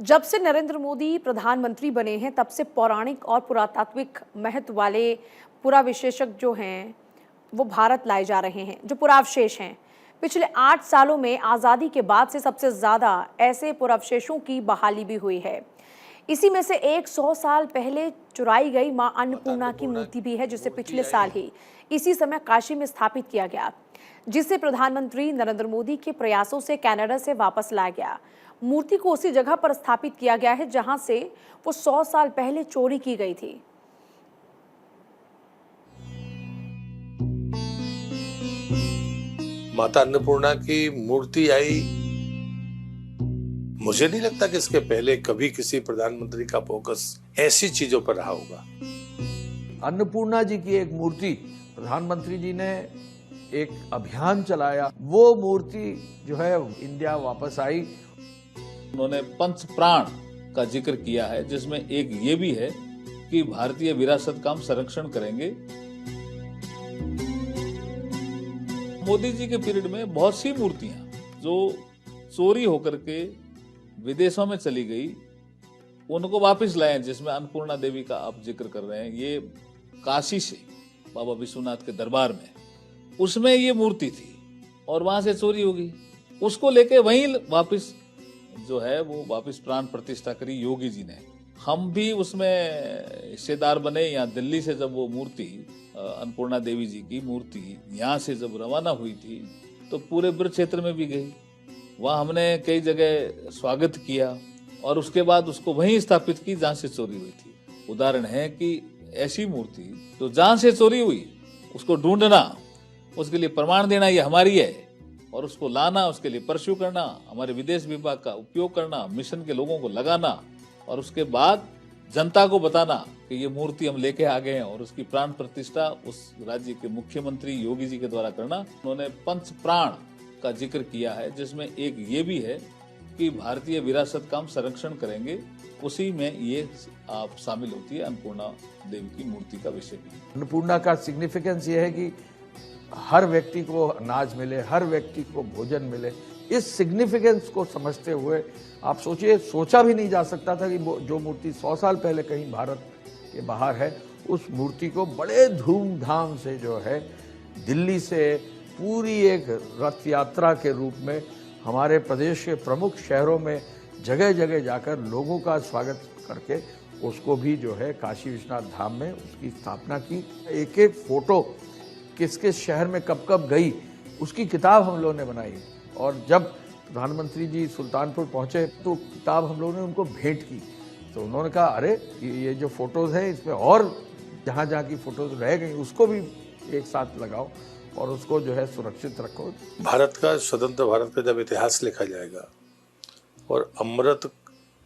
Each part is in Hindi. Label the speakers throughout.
Speaker 1: जब से नरेंद्र मोदी प्रधानमंत्री बने हैं तब से पौराणिक और पुरातात्विक महत्व वाले पुराविशेषक जो हैं वो भारत लाए जा रहे हैं। जो पुरावशेष हैं पिछले 8 सालों में आज़ादी के बाद से सबसे ज़्यादा ऐसे पुरावशेषों की बहाली भी हुई है। इसी में से एक 100 साल पहले चुराई गई मां अन्नपूर्णा की मूर्ति भी है, जिसे पिछले साल ही इसी समय काशी में स्थापित किया गया, जिसे प्रधानमंत्री नरेंद्र मोदी के प्रयासों से कनाडा से वापस लाया गया। मूर्ति को उसी जगह पर स्थापित किया गया है जहां से वो 100 साल पहले चोरी की गई थी।
Speaker 2: माता अन्नपूर्णा की मूर्ति आई, मुझे नहीं लगता कि इसके पहले कभी किसी प्रधानमंत्री का फोकस ऐसी चीजों पर रहा होगा।
Speaker 3: अन्नपूर्णा जी की एक मूर्ति, प्रधानमंत्री जी ने एक अभियान चलाया, वो मूर्ति जो है इंडिया वापस आई।
Speaker 4: उन्होंने पंच प्राण का जिक्र किया है, जिसमें एक ये भी है कि भारतीय विरासत का हम संरक्षण करेंगे। मोदी जी के पीरियड में बहुत सी मूर्तियां जो चोरी होकर के विदेशों में चली गई, उनको वापस लाए, जिसमें अन्नपूर्णा देवी का आप जिक्र कर रहे हैं। ये काशी से बाबा विश्वनाथ के दरबार में, उसमें ये मूर्ति थी और वहां से चोरी हो गई। उसको लेके वहीं वापस जो है वो वापस प्राण प्रतिष्ठा करी योगी जी ने। हम भी उसमें हिस्सेदार बने। यहाँ दिल्ली से जब वो मूर्ति अन्नपूर्णा देवी जी की मूर्ति यहाँ से जब रवाना हुई थी तो पूरे ब्रज क्षेत्र में भी गई। वहाँ हमने कई जगह स्वागत किया और उसके बाद उसको वहीं स्थापित की जहाँ से चोरी हुई थी। उदाहरण है कि ऐसी मूर्ति तो जहाँ से चोरी हुई उसको ढूंढना, उसके लिए प्रमाण देना ये हमारी है, और उसको लाना, उसके लिए परस्यू करना, हमारे विदेश विभाग का उपयोग करना, मिशन के लोगों को लगाना और उसके बाद जनता को बताना कि ये मूर्ति हम लेके आ गए हैं, और उसकी प्राण प्रतिष्ठा उस राज्य के मुख्यमंत्री योगी जी के द्वारा करना। उन्होंने पंच प्राण का जिक्र किया है, जिसमें एक ये भी है कि भारतीय विरासत का हम संरक्षण करेंगे। उसी में ये आप शामिल होती है अन्नपूर्णा देवी की मूर्ति का विषय भी।
Speaker 3: अन्नपूर्णा का सिग्निफिकेंस ये है कि हर व्यक्ति को अनाज मिले, हर व्यक्ति को भोजन मिले। इस सिग्निफिकेंस को समझते हुए आप सोचिए, सोचा भी नहीं जा सकता था कि जो मूर्ति 100 साल पहले कहीं भारत के बाहर है, उस मूर्ति को बड़े धूमधाम से जो है दिल्ली से पूरी एक रथ यात्रा के रूप में हमारे प्रदेश के प्रमुख शहरों में जगह जगह जाकर लोगों का स्वागत करके उसको भी जो है काशी विश्वनाथ धाम में उसकी स्थापना की। एक एक फोटो किस किस शहर में कब कब गई, उसकी किताब हम लोगों ने बनाई। और जब प्रधानमंत्री जी सुल्तानपुर पहुंचे तो किताब हम लोगों ने उनको भेंट की, तो उन्होंने कहा अरे ये जो फोटोज़ हैं इसमें और जहाँ जहाँ की फोटोज़ रह गई उसको भी एक साथ लगाओ और उसको जो है सुरक्षित रखो।
Speaker 2: भारत का, स्वतंत्र भारत का जब इतिहास लिखा जाएगा और अमृत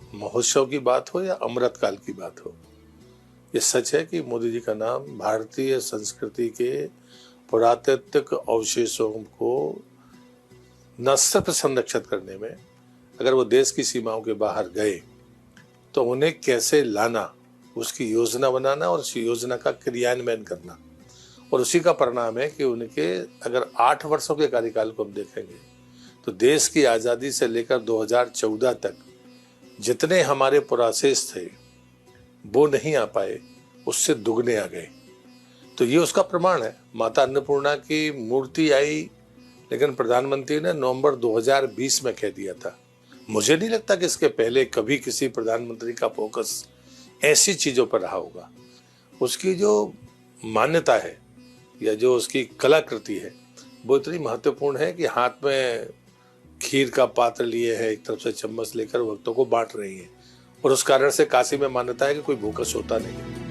Speaker 2: महोत्सव की बात हो या अमृत काल की बात हो, ये सच है कि मोदी जी का नाम भारतीय संस्कृति के पुरातात्विक अवशेषों को न सिर्फ संरक्षित करने में, अगर वो देश की सीमाओं के बाहर गए तो उन्हें कैसे लाना, उसकी योजना बनाना और उस योजना का क्रियान्वयन करना, और उसी का परिणाम है कि उनके अगर 8 वर्षों के कार्यकाल को हम देखेंगे तो देश की आज़ादी से लेकर 2014 तक जितने हमारे पुरावशेष थे वो नहीं आ पाए, उससे दुगने आ गए। तो ये उसका प्रमाण है। माता अन्नपूर्णा की मूर्ति आई, लेकिन प्रधानमंत्री ने नवंबर 2020 में कह दिया था। मुझे नहीं लगता कि इसके पहले कभी किसी प्रधानमंत्री का फोकस ऐसी चीजों पर रहा होगा। उसकी जो मान्यता है या जो उसकी कलाकृति है वो इतनी महत्वपूर्ण है कि हाथ में खीर का पात्र लिए है, एक तरफ से चम्मच लेकर भक्तों को बांट रही है, और उस कारण से काशी में मान्यता है कि कोई भूखा सोता नहीं है।